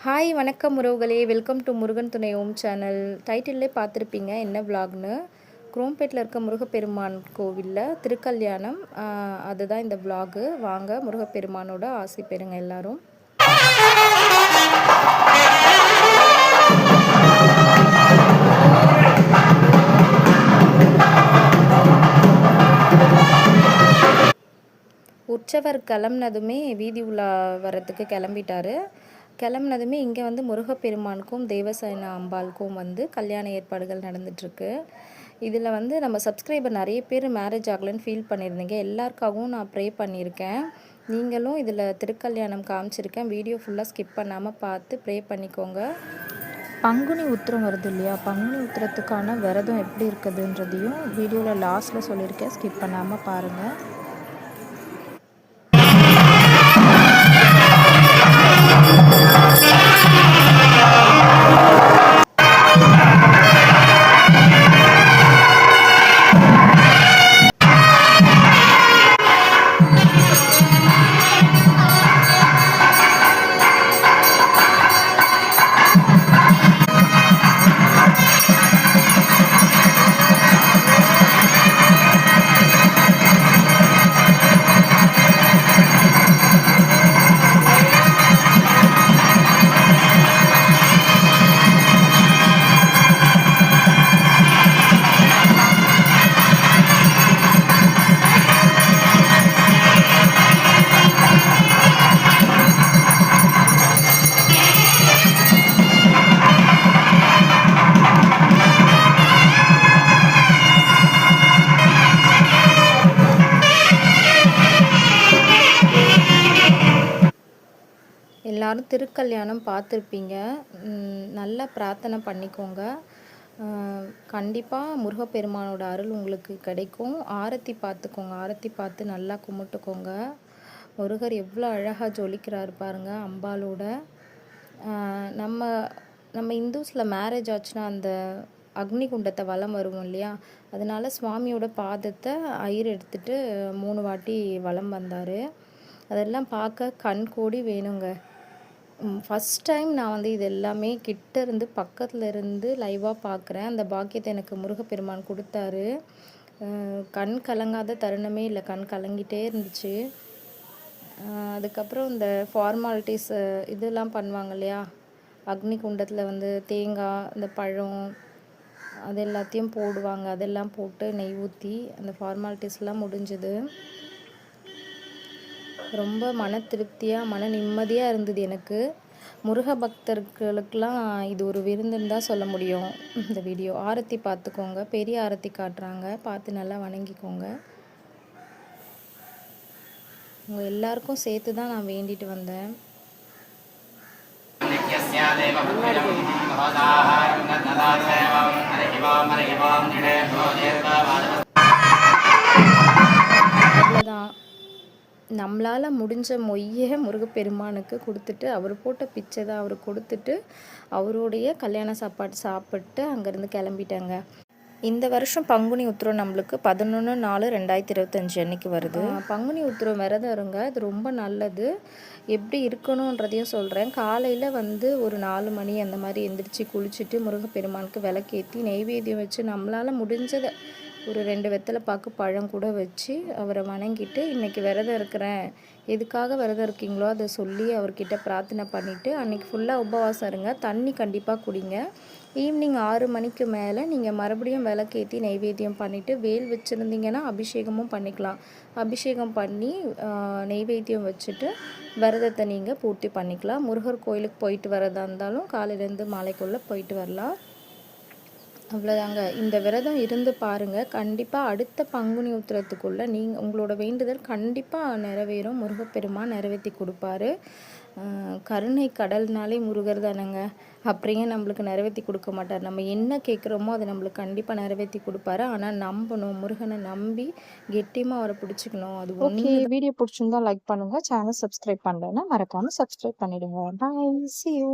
Hi வணக்கம் உறவுகளே, welcome to Murugan துணை ஓம் சேனல். டைட்டில்லே பார்த்துருப்பீங்க என்ன விலாக்னு. குரோம்பேட்டில் இருக்க முருகப்பெருமான் கோவிலில் திருக்கல்யாணம். அதுதான் இந்த விலாகு. வாங்க முருகப்பெருமானோட ஆசை பெறுங்க எல்லாரும். உற்சவர் கிளம்புனதுமே வீதி உலா வரத்துக்கு கிளம்பிட்டாரு. கிளம்புனதுமே இங்கே வந்து முருகப்பெருமானுக்கும் தேவசேனா அம்பாளுக்கும் வந்து கல்யாண ஏற்பாடுகள் நடந்துகிட்ருக்கு. இதில் வந்து நம்ம சப்ஸ்கிரைபர் நிறைய பேர் மேரேஜ் ஆகலைன்னு ஃபீல் பண்ணியிருந்தீங்க. எல்லாருக்காகவும் நான் ப்ரே பண்ணியிருக்கேன். நீங்களும் இதில் திருக்கல்யாணம் காமிச்சிருக்கேன். வீடியோ ஃபுல்லாக ஸ்கிப் பண்ணாமல் பார்த்து ப்ரே பண்ணிக்கோங்க. பங்குனி உத்திரம் வருது இல்லையா, பங்குனி உத்திரத்துக்கான விரதம் எப்படி இருக்குதுன்றதையும் வீடியோவில் லாஸ்ட்டில் சொல்லியிருக்கேன். ஸ்கிப் பண்ணாமல் பாருங்கள். எல்லோரும் திருக்கல்யாணம் பார்த்துருப்பீங்க. நல்லா பிரார்த்தனை பண்ணிக்கோங்க. கண்டிப்பாக முருகப்பெருமானோட அருள் உங்களுக்கு கிடைக்கும். ஆரத்தி பார்த்துக்கோங்க. ஆரத்தி பார்த்து நல்லா கும்பிட்டுக்கோங்க. முருகர் எவ்வளோ அழகாக ஜொலிக்கிறார் பாருங்கள் அம்பாலோட. நம்ம நம்ம இந்துஸில் மேரேஜ் ஆச்சுன்னா அந்த அக்னி குண்டத்தை வலம் வருவோம் இல்லையா, அதனால் சுவாமியோட பாதத்தை ஐயர் எடுத்துகிட்டு 3 வாட்டி வலம் வந்தார். அதெல்லாம் பார்க்க கண் கோடி வேணுங்க. ஃபஸ்ட் டைம் நான் வந்து இது எல்லாமே கிட்ட இருந்து பக்கத்தில் இருந்து லைவாக பார்க்குறேன். அந்த பாக்கியத்தை எனக்கு முருகப்பெருமான் கொடுத்தாரு. கண் கலங்காத தருணமே இல்லை, கண் கலங்கிட்டே இருந்துச்சு. அதுக்கப்புறம் இந்த ஃபார்மாலிட்டிஸ் இதெல்லாம் பண்ணுவாங்க இல்லையா, அக்னி குண்டத்தில் வந்து தேங்காய், இந்த பழம் அது எல்லாத்தையும் போடுவாங்க. அதெல்லாம் போட்டு நெய் ஊற்றி அந்த ஃபார்மாலிட்டிஸ்லாம் முடிஞ்சுது. ரொம்ப மன திருப்தியாக மன நிம்மதியாக இருந்தது எனக்கு. முருக பக்தர்களுக்கெலாம் இது ஒரு விருந்துன்னு தான் சொல்ல முடியும். இந்த வீடியோ ஆரத்தி பார்த்துக்கோங்க. பெரிய ஆரத்தி காட்டுறாங்க, பார்த்து நல்லா வணங்கிக்கோங்க. உங்கள் எல்லாருக்கும் சேர்த்து தான் நான் வேண்டிட்டு வந்தேன். அவ்வளோதான். நம்மளால் முடிஞ்ச மொய்யை முருகப்பெருமானுக்கு கொடுத்துட்டு, அவர் போட்ட பிச்சை தான் அவர் கொடுத்துட்டு, அவருடைய கல்யாண சாப்பாடு சாப்பிட்டு அங்கேருந்து கிளம்பிட்டாங்க. இந்த வருஷம் பங்குனி உத்திரம் நம்மளுக்கு 11/4/2025 அன்னைக்கு வருது. பங்குனி உத்திரம் விரதம் இருங்க, அது ரொம்ப நல்லது. எப்படி இருக்கணுன்றதையும் சொல்கிறேன். காலையில் வந்து ஒரு 4 மணி அந்த மாதிரி எந்திரிச்சு குளிச்சுட்டு முருகப்பெருமானுக்கு விளக்கேற்றி நெய்வேத்தியம் வச்சு நம்மளால் முடிஞ்சதை ஒரு 2 வெத்தலை பாக்கு பழம் கூட வச்சு அவரை வணங்கிட்டு, இன்றைக்கி விரதம் இருக்கிறேன், எதுக்காக விரதம் இருக்கீங்களோ அதை சொல்லி அவர்கிட்ட பிரார்த்தனை பண்ணிவிட்டு அன்றைக்கி ஃபுல்லாக உபவாசம் இருங்க. தண்ணி கண்டிப்பாக குடிங்க. ஈவினிங் 6 மணிக்கு மேலே நீங்கள் மறுபடியும் விளக்கேற்றி நெய்வேத்தியம் பண்ணிவிட்டு வேல் வச்சுருந்தீங்கன்னா அபிஷேகமும் பண்ணிக்கலாம். அபிஷேகம் பண்ணி நெய்வேத்தியம் வச்சுட்டு விரதத்தை நீங்கள் பூர்த்தி பண்ணிக்கலாம். முருகர் கோயிலுக்கு போயிட்டு வரதா இருந்தாலும் காலையிலேருந்து மாலைக்குள்ளே போயிட்டு வரலாம். அவ்வளோதாங்க. இந்த விரதம் இருந்து பாருங்கள். கண்டிப்பாக அடுத்த பங்குனி உத்திரத்துக்குள்ளே உங்களோட வேண்டுதல் கண்டிப்பாக நிறைவேறும். முருகப்பெருமான் நிறைவேற்றி கொடுப்பாரு. கருணை கடல்னாலே முருகர் தானேங்க. அப்படியே நம்மளுக்கு நிறைவேற்றி கொடுக்க மாட்டார். நம்ம என்ன கேட்குறோமோ அதை நம்மளுக்கு கண்டிப்பாக நிறைவேற்றி கொடுப்பாரு. ஆனால் நம்பணும், முருகனை நம்பி கெட்டியமாக அவரை பிடிச்சிக்கணும். அது ஓகே. வீடியோ பிடிச்சிருந்தா லைக் பண்ணுங்கள். சேனல் சப்ஸ்கிரைப் பண்ணலைன்னா மறக்காமல் சப்ஸ்கிரைப் பண்ணிவிடுங்க. பாய், see you.